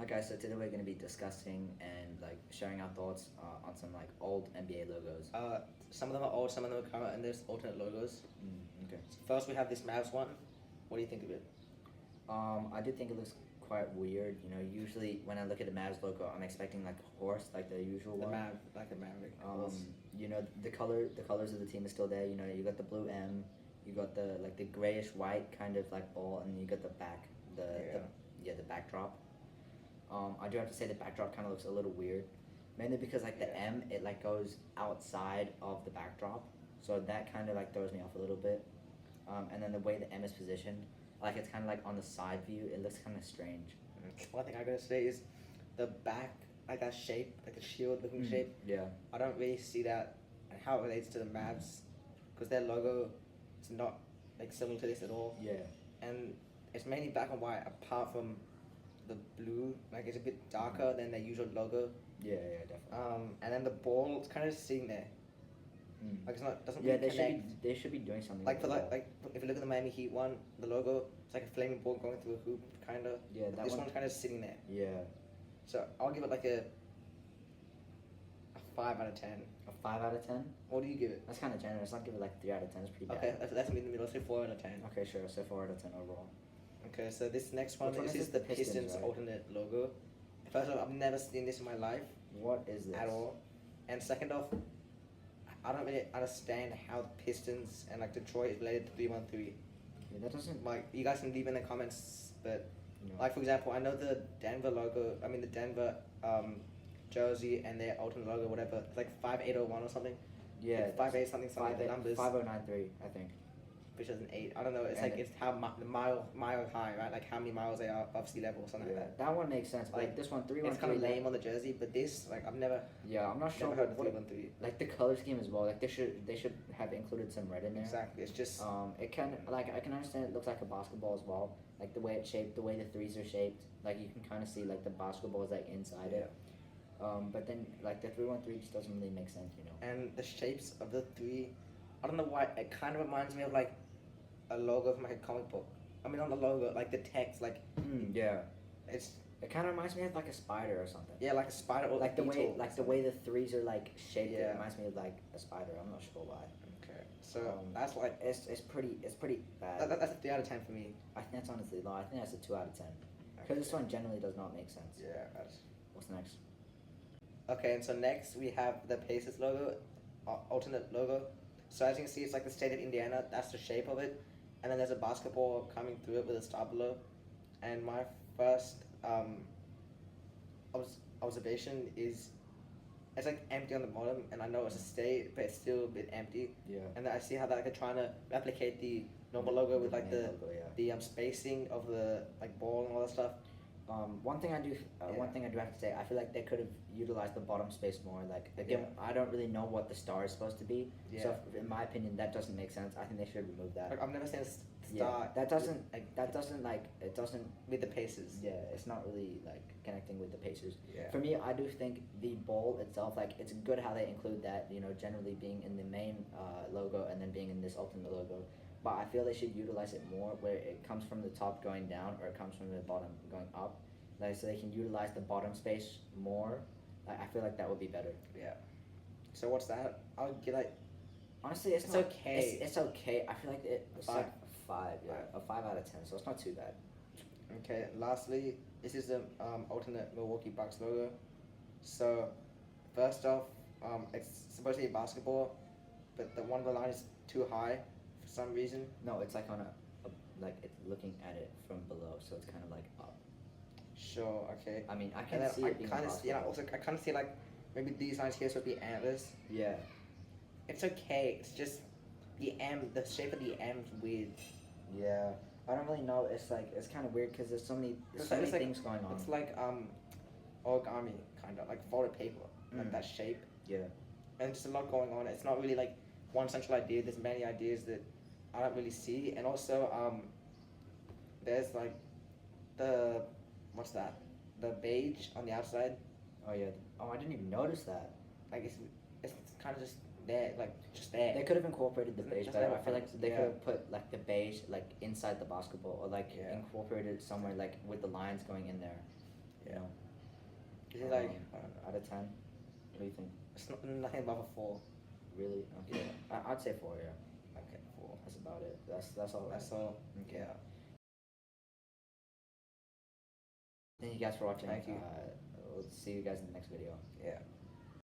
Okay, so today we're gonna be discussing and like sharing our thoughts on some like old NBA logos. Some of them are old, some of them are current, and there's alternate logos. Okay. So first, we have this Mavs one. What do you think of it? I do think it looks quite weird. You know, usually when I look at the Mavs logo, I'm expecting like a horse, like the usual one. Like the Maverick. You know, the colors of the team is still there. You know, you got the blue M, you got the like the grayish white kind of like ball, and you got the the backdrop. I do have to say the backdrop kind of looks a little weird, mainly because like the M, it like goes outside of the backdrop, so that kind of like throws me off a little bit. And then the way the M is positioned, like it's kind of like on the side view, it looks kind of strange. One thing I gotta say is the back, like that shape, like the shield looking shape. Yeah. I don't really see that and how it relates to the Mavs, because their logo is not like similar to this at all. Yeah. And it's mainly black and white, apart from the blue, like it's a bit darker than their usual logo. Yeah, definitely. And then the ball, it's kind of just sitting there. Like it's not doesn't Yeah, really connect. they should be doing something. Like with for the ball. like if you look at the Miami Heat one, the logo, it's like a flaming ball going through a hoop, kind of. Yeah, that this one- one's kind of sitting there. Yeah, So I'll give it like a 5 out of 10. a 5 out of 10. What do you give it? That's kind of generous. I'll give it like 3 out of 10. It's pretty bad. Okay, let's meet in the middle. Let's say 4 out of 10. Okay, sure. So 4 out of 10 overall. Okay, so this next one, Which one this is is it? the The Pistons, Pistons right? alternate logo. First off, I've never seen this in my life What is this? at all. And second off, I don't really understand how the Pistons and like Detroit is related to 313. Yeah, that doesn't. Like you guys can leave in the comments, but You know, like for example, I know the Denver logo. I mean the Denver jersey and their alternate logo, whatever. It's like 5801 or something. yeah, Like 58 something the numbers. 5093, I think. Which is an 8. I don't know. It's And like it's how the mile high, right? Like how many miles they are above sea level or something Yeah, like that. that one makes sense. But like Like, this one, It's kind 313. of lame on the jersey, but this like I've never Yeah, I'm not sure heard of what 313. like the color scheme as well. Like they should have included some red in there. Exactly. It's just It can like I can understand it looks like a basketball as well. Like the way it's shaped, the way the threes are shaped. Like you can kind of see like the basketball is like inside it. But then like the 313 just doesn't really make sense, you know. and the shapes of the three. I don't know why it kind of reminds me of like a logo from like a comic book. I mean, on the logo, like the text, like Yeah. it's It kind of reminds me of like a spider or something. yeah, like a spider or Like the way beetle or like the way the threes are like shaped, it Yeah. reminds me of like a spider. I'm not sure why. something. Okay, so That's that's like it's pretty bad. that's a 3 out of 10 for me. I think that's honestly low. I think that's a 2 out of 10. Because this one generally does not make sense. Yeah, that's What's next? okay. And so next we have the Pacers logo, alternate logo. So as you can see, it's like the state of Indiana. That's the shape of it, and then there's a basketball coming through it with a star below. And my first observation is it's like empty on the bottom, and I know it's a state, but it's still a bit empty. Yeah. And then I see how that they're trying to replicate the normal logo with like main the logo, yeah. spacing of the like ball and all that stuff. One thing I do have to say, I feel like they could have utilized the bottom space more. Like again, I don't really know what the star is supposed to be. Yeah. So in my opinion, that doesn't make sense. I think they should remove that. Like, I've never seen a Yeah, star. that doesn't like that doesn't like it doesn't. with the Pacers. Yeah, it's not really like connecting with the Pacers. Yeah. For me, I do think the bowl itself, like it's good how they include that. You know, generally being in the main logo and then being in this ultimate logo. But I feel they should utilize it more, where it comes from the top going down or it comes from the bottom going up. Like so they can utilize the bottom space more. Like, I feel like that would be better. Yeah. So what's that? I'll get like Honestly, it's It's not, okay. It's okay. I feel like it's Five. like a 5. Yeah, a 5 out of 10. So it's not too bad. okay. Lastly, this is the alternate Milwaukee Bucks logo. So first off, it's supposed to be basketball, but the one of the line is too high for some reason. No, it's like on like it's looking at it from below, so it's kind of like up. Sure. Okay. I mean, I And can then see I it being kind of see. Yeah. basketball. Also, I kind of see like maybe these lines here should be antlers. Yeah. It's okay. It's just the M. The shape of the M's weird. Yeah. I don't really know. It's like it's kind of weird because there's so many It's like- things going on. It's like origami kind of like folded paper, like Mm. that shape. Yeah. And just a lot going on. It's not really like one central idea. There's many ideas that I don't really see. And also there's like the what's that? The beige on the outside. Oh yeah. Oh, I didn't even notice that. Like it's kind of just there, like just there. They could have incorporated the Isn't it beige just better. like I feel like they yeah. could have put like the beige like inside the basketball or like Yeah. incorporated it somewhere like with the lines going in there. You Yeah. know. This is like out of 10. What do you think? it's nothing above a 4. Really? Okay. I'd say 4. Yeah. Okay, 4. That's about it. That's all. That's all. Okay. Yeah. Thank you guys for watching. Thank you. We'll see you guys in the next video. Yeah.